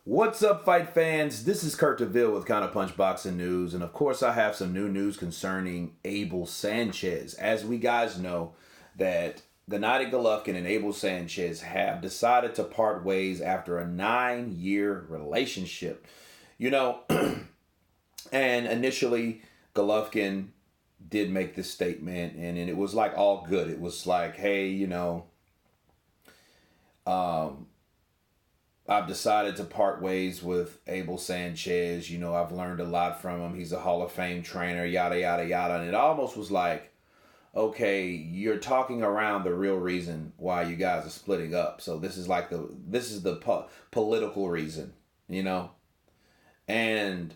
What's up, fight fans? This is Kurt DeVille with Counterpunch Boxing News, and of course I have some new news concerning Abel Sanchez. As we guys know, that Gennady Golovkin and Abel Sanchez have decided to part ways after a 9-year relationship. And initially Golovkin did make this statement, and it was like all good. It was like, hey, I've decided to part ways with Abel Sanchez. I've learned a lot from him. He's a Hall of Fame trainer, yada, yada, yada. And it almost was like, okay, you're talking around the real reason why you guys are splitting up. So this is the political reason, And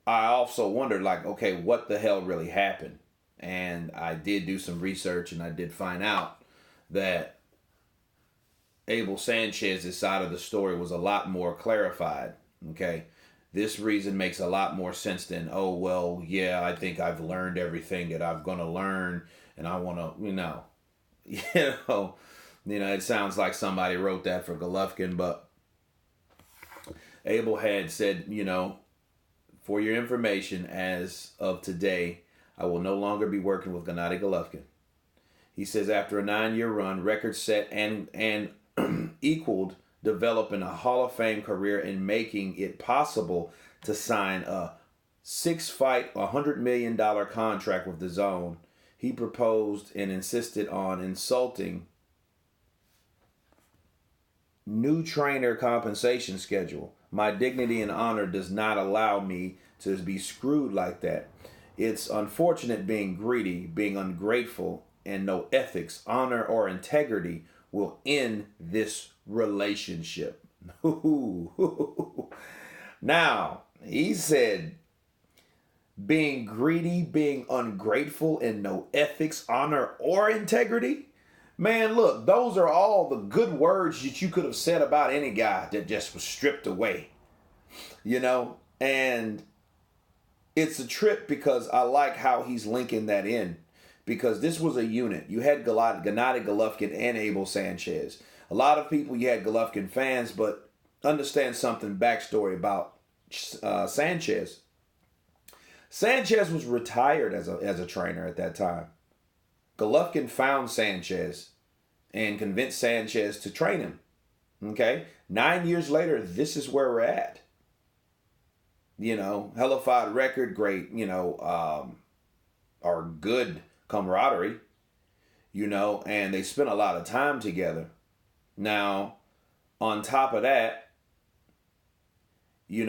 I also wondered, like, okay, what the hell really happened? And I did do some research, and I did find out that Abel Sanchez's side of the story was a lot more clarified. Okay, this reason makes a lot more sense than, oh well, yeah, I think I've learned everything that I'm gonna learn, and I want to, it sounds like somebody wrote that for Golovkin, but Abel had said, for your information, as of today, I will no longer be working with Gennady Golovkin. He says after a 9-year run, record set and equaled developing a Hall of Fame career and making it possible to sign a 6-fight, $100 million contract with the Zone, he proposed and insisted on insulting new trainer compensation schedule. My dignity and honor does not allow me to be screwed like that. It's unfortunate being greedy, being ungrateful, and no ethics, honor, or integrity will end this relationship. Now, he said, being greedy, being ungrateful, and no ethics, honor, or integrity. Man, look, those are all the good words that you could have said about any guy that just was stripped away. And it's a trip because I like how he's linking that in. Because this was a unit. You had Gennady Golovkin and Abel Sanchez. A lot of people, you had Golovkin fans, but understand something, backstory about Sanchez. Sanchez was retired as a trainer at that time. Golovkin found Sanchez and convinced Sanchez to train him. Okay? 9 years later, this is where we're at. Hellified record, great, or good camaraderie, and they spent a lot of time together. Now, on top of that, he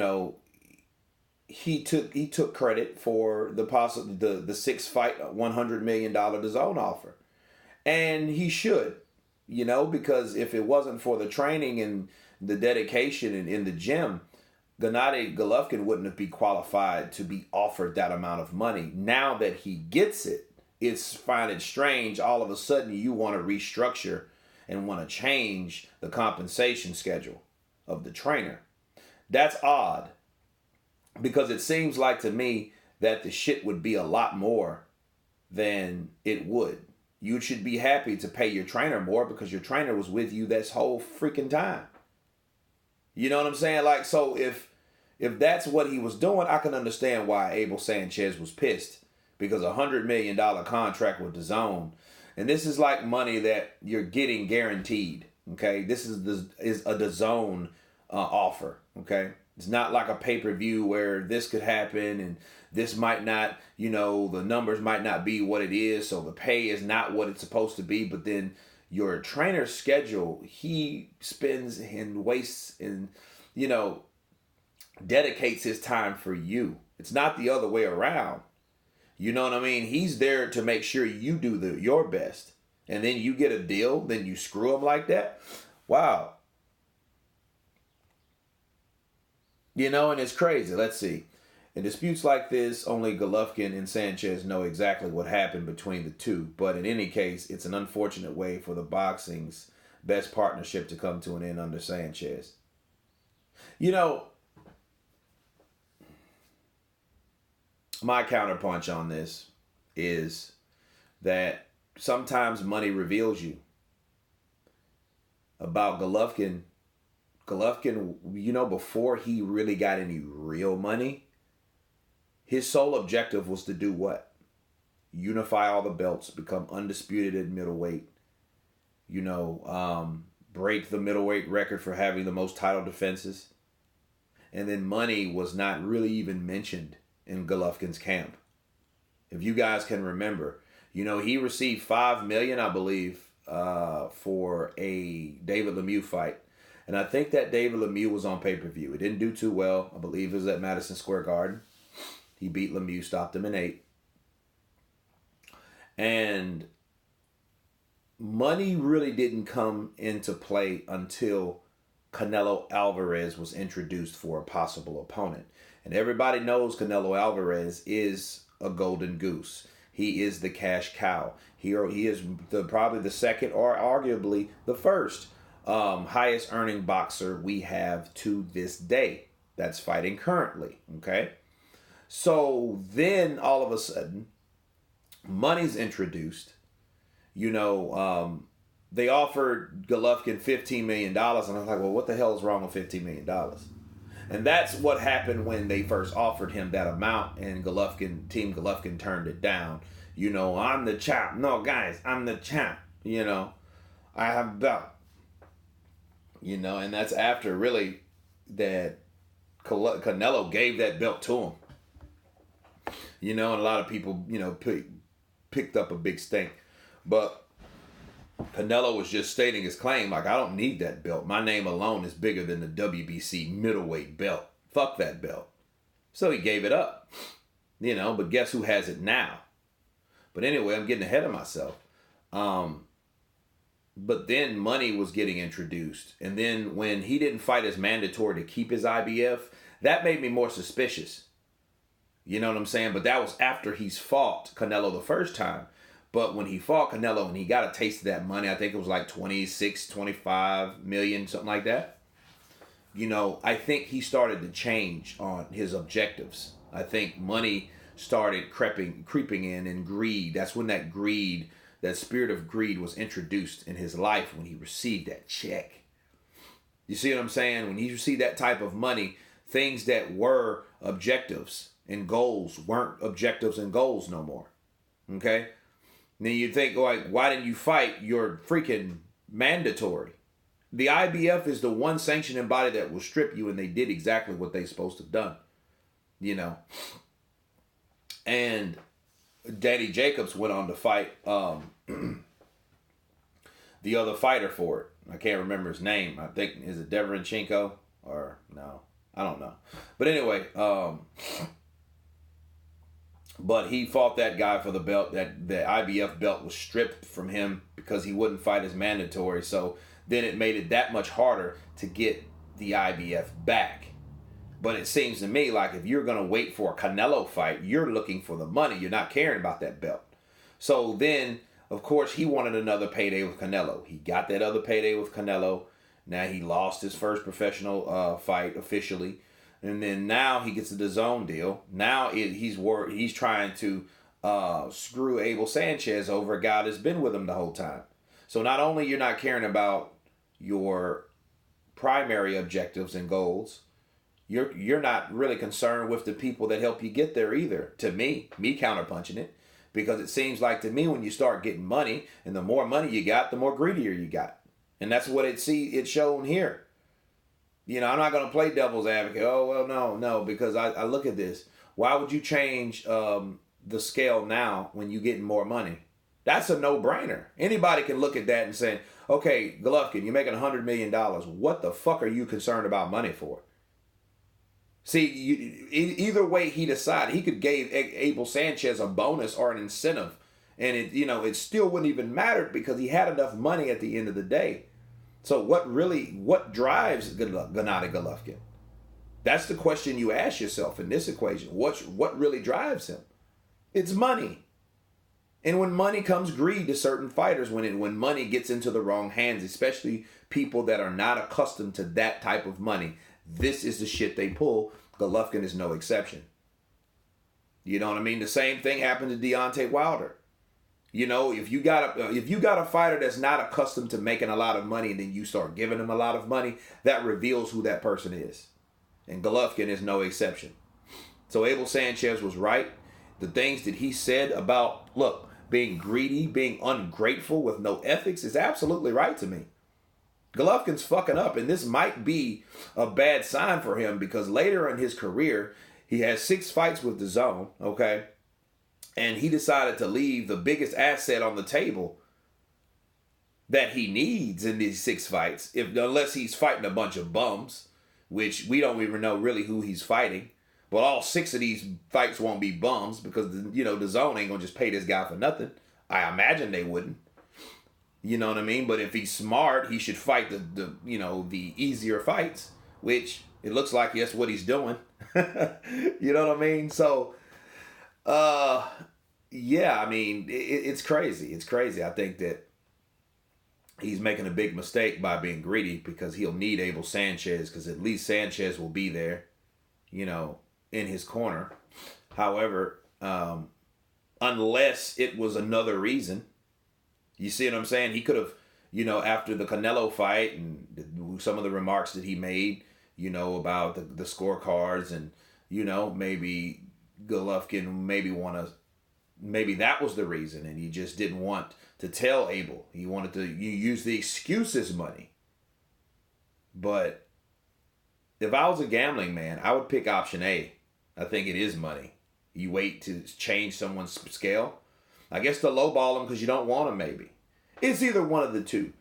took credit for the 6-fight, $100 million DAZN offer, and he should, because if it wasn't for the training and the dedication in the gym, Gennady Golovkin wouldn't have been qualified to be offered that amount of money. Now that he gets it, it's finding strange. All of a sudden, you want to restructure and want to change the compensation schedule of the trainer. That's odd, because it seems like to me that the shit would be a lot more than it would. You should be happy to pay your trainer more because your trainer was with you this whole freaking time. You know what I'm saying? Like, so if that's what he was doing, I can understand why Abel Sanchez was pissed. Because $100 million contract with the Zone, and this is like money that you're getting guaranteed. Okay, this is a DAZN offer. Okay, it's not like a pay-per-view where this could happen and this might not. The numbers might not be what it is, so the pay is not what it's supposed to be. But then your trainer's schedule, he spends and wastes and dedicates his time for you. It's not the other way around. You know what I mean? He's there to make sure you do your best. And then you get a deal, then you screw him like that. Wow. And it's crazy. Let's see. In disputes like this, only Golovkin and Sanchez know exactly what happened between the two. But in any case, it's an unfortunate way for the boxing's best partnership to come to an end under Sanchez. My counterpunch on this is that sometimes money reveals you. About Golovkin Golovkin, before he really got any real money, his sole objective was to do what? Unify all the belts, become undisputed at middleweight, break the middleweight record for having the most title defenses. And then money was not really even mentioned in Golovkin's camp. If you guys can remember, he received $5 million, I believe, for a David Lemieux fight. And I think that David Lemieux was on pay-per-view. It didn't do too well. I believe it was at Madison Square Garden. He beat Lemieux, stopped him in 8. And money really didn't come into play until Canelo Alvarez was introduced for a possible opponent. And everybody knows Canelo Alvarez is a golden goose. He is the cash cow. He is probably the second or arguably the first highest earning boxer we have to this day that's fighting currently. Okay? So then all of a sudden, money's introduced. They offered Golovkin $15 million. And I was like, well, what the hell is wrong with $15 million? And that's what happened when they first offered him that amount, and Team Golovkin turned it down. I'm the champ. No, guys, I'm the champ. I have a belt. And that's after really that Canelo gave that belt to him. And a lot of people, picked up a big stink. But Canelo was just stating his claim, like, I don't need that belt. My name alone is bigger than the WBC middleweight belt. Fuck that belt. So he gave it up. But guess who has it now? But anyway, I'm getting ahead of myself. But then money was getting introduced. And then when he didn't fight as mandatory to keep his IBF, that made me more suspicious. You know what I'm saying? But that was after he's fought Canelo the first time. But when he fought Canelo and he got a taste of that money, I think it was like 26, 25 million, something like that. I think he started to change on his objectives. I think money started creeping in, and greed. That's when that spirit of greed was introduced in his life when he received that check. You see what I'm saying? When he received that type of money, things that were objectives and goals weren't objectives and goals no more. Okay? And then you think, like, why didn't you fight? You're freaking mandatory. The IBF is the one sanctioning body that will strip you, and they did exactly what they're supposed to have done. And Danny Jacobs went on to fight the other fighter for it. I can't remember his name. I think, is it Deverenchenko? Or no, I don't know. But anyway, but he fought that guy for the belt. That the IBF belt was stripped from him because he wouldn't fight as mandatory. So then it made it that much harder to get the IBF back. But it seems to me like if you're going to wait for a Canelo fight, you're looking for the money. You're not caring about that belt. So then, of course, he wanted another payday with Canelo. He got that other payday with Canelo. Now he lost his first professional fight officially. And then now he gets the DAZN deal. Now he's trying to screw Abel Sanchez over, a guy that's been with him the whole time. So not only you're not caring about your primary objectives and goals, you're not really concerned with the people that help you get there either. To me counterpunching it, because it seems like to me when you start getting money, and the more money you got, the more greedier you got, and that's what it's shown here. I'm not going to play devil's advocate. Oh, well, no, because I look at this. Why would you change the scale now when you're getting more money? That's a no-brainer. Anybody can look at that and say, okay, Golovkin, you're making $100 million. What the fuck are you concerned about money for? See, either way he decided, he could give Abel Sanchez a bonus or an incentive, and it still wouldn't even matter because he had enough money at the end of the day. So what drives Gennady Golovkin? That's the question you ask yourself in this equation. What really drives him? It's money. And when money comes greed to certain fighters, when money gets into the wrong hands, especially people that are not accustomed to that type of money, this is the shit they pull. Golovkin is no exception. You know what I mean? The same thing happened to Deontay Wilder. You know, if you got a fighter that's not accustomed to making a lot of money, and then you start giving him a lot of money, that reveals who that person is. And Golovkin is no exception. So Abel Sanchez was right. The things that he said about, look, being greedy, being ungrateful with no ethics is absolutely right to me. Golovkin's fucking up, and this might be a bad sign for him because later in his career, he has 6 fights with DAZN, okay? And he decided to leave the biggest asset on the table that he needs in these 6 fights, unless he's fighting a bunch of bums, which we don't even know really who he's fighting. But all 6 of these fights won't be bums because, you know, DAZN ain't going to just pay this guy for nothing. I imagine they wouldn't. You know what I mean? But if he's smart, he should fight the easier fights, which it looks like that's what he's doing. You know what I mean? So, yeah, I mean, it's crazy. It's crazy. I think that he's making a big mistake by being greedy because he'll need Abel Sanchez because at least Sanchez will be there, you know, in his corner. However, unless it was another reason, you see what I'm saying? He could have, you know, after the Canelo fight and some of the remarks that he made, you know, about the scorecards and, you know, maybe Golovkin maybe that was the reason and he just didn't want to tell Abel. He wanted to use the excuse as money. But if I was a gambling man, I would pick option A. I think it is money. You wait to change someone's scale. I guess to lowball them because you don't want them, maybe. It's either one of the two.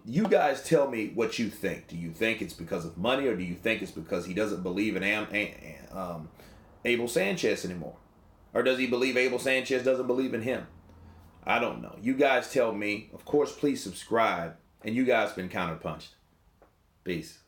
You guys tell me what you think. Do you think it's because of money or do you think it's because he doesn't believe in Abel Sanchez anymore? Or does he believe Abel Sanchez doesn't believe in him? I don't know. You guys tell me. Of course, please subscribe. And you guys been counterpunched. Peace.